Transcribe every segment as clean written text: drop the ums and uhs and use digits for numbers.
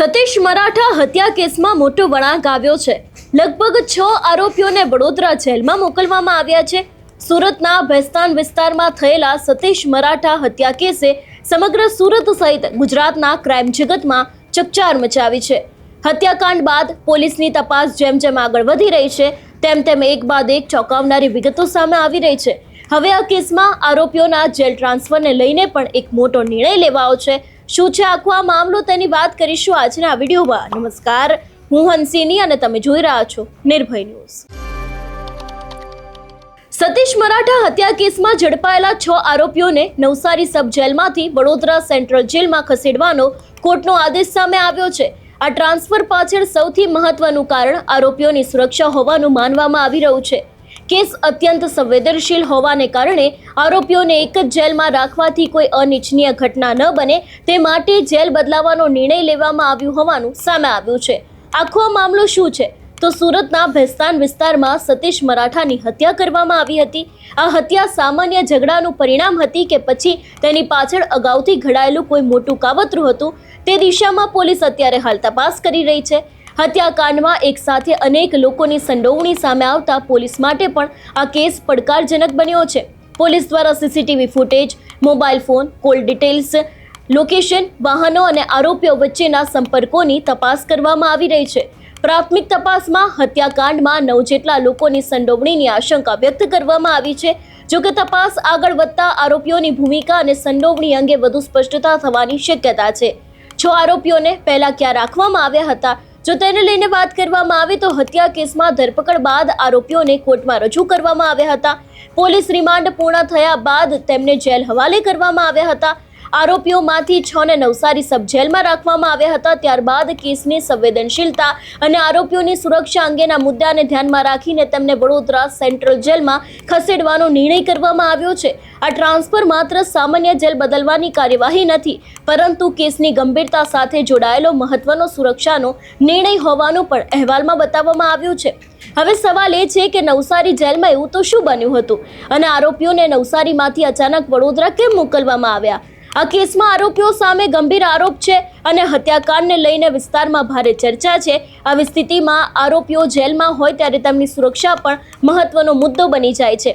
સતીશ મરાઠા હત્યા કેસમાં મોટો વળાંક આવ્યો છે। લગભગ 6 આરોપીઓને વડોદરા જેલમાં મોકલવામાં આવ્યા છે। સુરતના ભેસ્તાન વિસ્તારમાં થયેલા સતીશ મરાઠા હત્યા કેસે સમગ્ર સુરત સહિત ગુજરાતના ક્રાઇમ જગતમાં ચકચાર મચાવી છે। હત્યાકાંડ બાદ પોલીસની તપાસ જેમ આગળ વધી રહી છે તેમ એક બાદ એક ચોંકાવનારી વિગતો સામે આવી રહી છે। હવે આ કેસમાં આરોપીઓના જેલ ટ્રાન્સફરને લઈને પણ એક મોટો નિર્ણય લેવાયો છે। શું છે આખો આ મામલો તેની વાત કરીશું આજના આ વિડીયોમાં। નમસ્કાર, હું હંસિની અને તમે જોઈ રહ્યા છો નિર્ભય ન્યૂઝ। સતીશ મરાઠા હત્યા કેસમાં ઝડપાયેલા 6 આરોપીઓને નવસારી સબ જેલમાંથી વડોદરા સેન્ટ્રલ જેલમાં ખસેડવાનો કોર્ટનો આદેશ સામે આવ્યો છે। આ ટ્રાન્સફર પાછળ સૌથી મહત્વનું કારણ આરોપીઓની સુરક્ષા હોવાનું માનવામાં આવી રહ્યું છે। કેસ અત્યંત સંવેદનશીલ હોવાને કારણે આરોપીઓને એક જ જેલમાં રાખવાથી કોઈ અનિચ્છનીય ઘટના ન બને તે માટે જેલ બદલાવવાનો નિર્ણય લેવામાં આવ્યો હોવાનું સામે આવ્યું છે। આખો મામલો શું છે તો સુરતના ભેસ્તાન વિસ્તારમાં સતીશ મરાઠાની હત્યા કરવામાં આવી હતી। આ હત્યા સામાન્ય ઝઘડાનું પરિણામ હતી કે પછી તેની પાછળ અગાઉથી ઘડાયેલું કોઈ મોટું કાવતરું હતું તે દિશામાં પોલીસ અત્યારે હાલ તપાસ કરી રહી છે। હત્યાકાંડમાં એક સાથે અનેક લોકોની સંડોવણી સામે આવતા પોલીસ માટે પણ આ કેસ પડકારજનક બન્યો છે। પોલીસ દ્વારા CCTV footage, mobile phone, call details, location, વાહનો અને આરોપીઓ વચ્ચેના સંપર્કોની તપાસ કરવામાં આવી રહી છે। પ્રાથમિક તપાસમાં હત્યાકાંડમાં 9 જેટલા લોકોની સંડોવણીની આશંકા વ્યક્ત કરવામાં આવી છે। જોકે તપાસ આગળ વધતા આરોપીઓની ભૂમિકા અને સંડોવણી અંગે વધુ સ્પષ્ટતા થવાની શક્યતા છે। 6 આરોપીઓને પહેલા ક્યાં રાખવામાં આવ્યા હતા જો તેને લઈને વાત કરવામાં આવે તો હત્યા કેસમાં ધરપકડ બાદ આરોપીઓને કોર્ટમાં રજૂ કરવામાં આવ્યા હતા। પોલીસ રિમાન્ડ પૂર્ણ થયા બાદ તેમને જેલ હવાલે કરવામાં આવ્યા હતા। આરોપીઓમાંથી 6 ને નવસારી સબ જેલમાં રાખવામાં આવ્યા હતા। ત્યારબાદ કેસની સંવેદનશીલતા અને આરોપીઓની સુરક્ષા અંગેના મુદ્દાને ધ્યાનમાં રાખીને તેમને વડોદરા સેન્ટ્રલ જેલમાં ખસેડવાનો નિર્ણય કરવામાં આવ્યો છે। આ ટ્રાન્સફર માત્ર સામાન્ય જેલ બદલવાની કાર્યવાહી નથી પરંતુ કેસની ગંભીરતા સાથે જોડાયેલો મહત્વનો સુરક્ષાનો નિર્ણય હોવાનું પણ અહેવાલમાં બતાવવામાં આવ્યું છે। હવે સવાલ એ છે કે નવસારી જેલમાં એવું તો શું બન્યું હતું અને આરોપીઓને નવસારીમાંથી અચાનક વડોદરા કેમ મોકલવામાં આવ્યા? આ કેસમાં આરોપીઓ સામે ગંભીર આરોપ છે અને હત્યાકાંડને લઈને વિસ્તારમાં ભારે ચર્ચા છે। આવી સ્થિતિમાં આરોપીઓ જેલમાં હોય ત્યારે તેમની સુરક્ષા પણ મહત્વનો મુદ્દો બની જાય છે।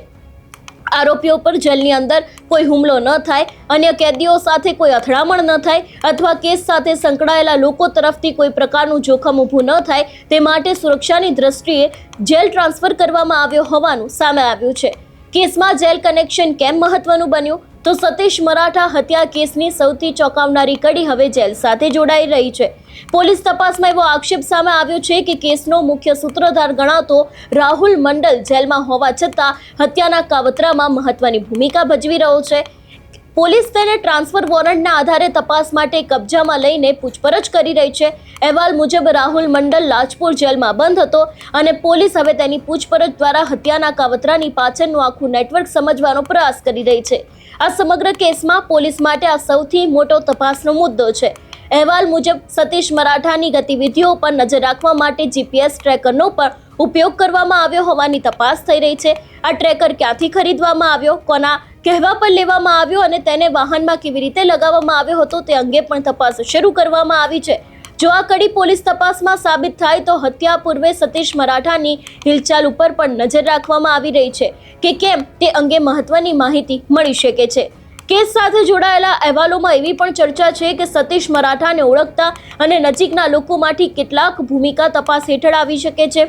આરોપીઓ પર જેલની અંદર કોઈ હુમલો ન થાય, અન્ય કેદીઓ સાથે કોઈ અથડામણ ન થાય અથવા કેસ સાથે સંકળાયેલા લોકો તરફથી કોઈ પ્રકારનું જોખમ ઊભું ન થાય તે માટે સુરક્ષાની દ્રષ્ટિએ જેલ ટ્રાન્સફર કરવામાં આવ્યો હોવાનું સામે આવ્યું છે। કેસમાં જેલ કનેક્શન કેમ મહત્વનું બન્યું તો સતીશ મરાઠા હત્યા કેસની સૌથી ચોંકાવનારી કડી હવે જેલ સાથે જોડાઈ રહી છે। પોલીસ તપાસમાં એવો આક્ષેપ સામે આવ્યો છે કે કેસનો મુખ્ય સૂત્રધાર ગણાતો રાહુલ મંડલ જેલમાં હોવા છતાં હત્યાના કાવતરામાં મહત્વની ભૂમિકા ભજવી રહ્યો છે। પોલીસ તેને ટ્રાન્સફર વોરંટના આધારે તપાસ માટે કબજામાં લઈને પૂછપરછ કરી રહી છે। અહેવાલ મુજબ રાહુલ મંડલ લાજપોર જેલમાં બંધ હતો અને પોલીસ હવે તેની પૂછપરછ દ્વારા હત્યાના કાવતરાની પાછળનું આખું નેટવર્ક સમજવાનો પ્રયાસ કરી રહી છે। આ સમગ્ર કેસમાં પોલીસ માટે આ સૌથી મોટો તપાસનો મુદ્દો છે। અહેવાલ મુજબ સતીશ મરાઠાની ગતિવિધિઓ પર નજર રાખવા માટે જીપીએસ ટ્રેકરનો પણ ઉપયોગ કરવામાં આવ્યો હોવાની તપાસ થઈ રહી છે। આ ટ્રેકર ક્યાંથી ખરીદવામાં આવ્યો, કોના કહેવા પર લેવામાં આવ્યો અને તેને વાહનમાં કેવી રીતે લગાવવામાં આવ્યો હતો તે અંગે પણ તપાસ શરૂ કરવામાં આવી છે। જો આ કડી પોલીસ તપાસમાં સાબિત થાય તો હત્યા પૂર્વે સતીશ મરાઠાની હિલચાલ ઉપર પણ નજર રાખવામાં આવી રહી છે કે કેમ તે અંગે મહત્વની માહિતી મળી શકે છે। કેસ સાથે જોડાયેલા અહેવાલોમાં એવી પણ ચર્ચા છે કે સતીશ મરાઠાને ઓળખતા અને નજીકના લોકોમાંથી કેટલાક ભૂમિકા તપાસ હેઠળ આવી શકે છે।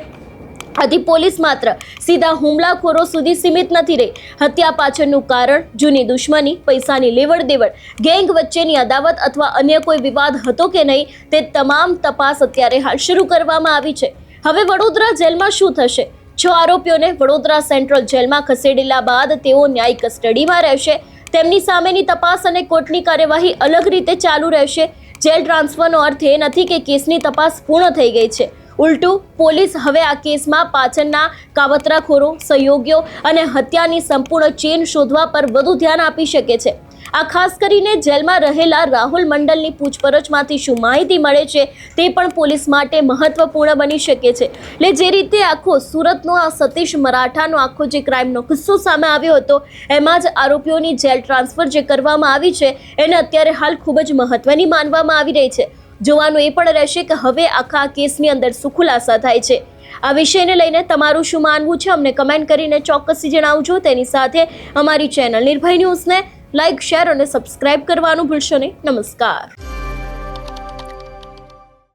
આથી પોલીસ માત્ર સીધા હુમલાખોરો સુધી સીમિત નથી રહી। હત્યા પાછળનું કારણ, જૂની દુશ્મની, પૈસાની લેવડ દેવડ, ગેંગ વચ્ચેની અદાવત અથવા અન્ય કોઈ વિવાદ હતો કે નહીં તે તમામ તપાસ અત્યારે હાલ શરૂ કરવામાં આવી છે। હવે વડોદરા જેલમાં શું થશે? 6 આરોપીઓને વડોદરા સેન્ટ્રલ જેલમાં ખસેડેલા બાદ તેઓ ન્યાયિક કસ્ટડીમાં રહેશે। તેમની સામેની તપાસ અને કોર્ટની કાર્યવાહી અલગ રીતે ચાલુ રહેશે। જેલ ટ્રાન્સફરનો અર્થ એ નથી કે કેસની તપાસ પૂર્ણ થઈ ગઈ છે। ઉલટું પોલીસ હવે આ કેસમાં પાછળના કાવતરાખોરો, સહયોગીઓ અને હત્યાની સંપૂર્ણ ચેન શોધવા પર વધુ ધ્યાન આપી શકે છે। આ ખાસ કરીને જેલમાં રહેલા રાહુલ મંડલની પૂછપરછમાંથી શું માહિતી મળે છે તે પણ પોલીસ માટે મહત્વપૂર્ણ બની શકે છે। એટલે જે રીતે આખો સુરતનો આ સતીશ મરાઠાનો આખો જે ક્રાઇમનો કિસ્સો સામે આવ્યો હતો એમાં જ આરોપીઓની જેલ ટ્રાન્સફર જે કરવામાં આવી છે એને અત્યારે હાલ ખૂબ જ મહત્વની માનવામાં આવી રહી છે। જોવાનું એ પણ રહેશે કે હવે આખા કેસની અંદર શું ખુલાસા થાય છે। આ વિષયને લઈને તમારું શું માનવું છે અમને કમેન્ટ કરીને ચોક્કસથી જણાવજો। તેની સાથે અમારી ચેનલ નિર્ભય ન્યૂઝને લાઇક, શેર અને સબસ્ક્રાઇબ કરવાનું ભૂલશો નહીં। નમસ્કાર।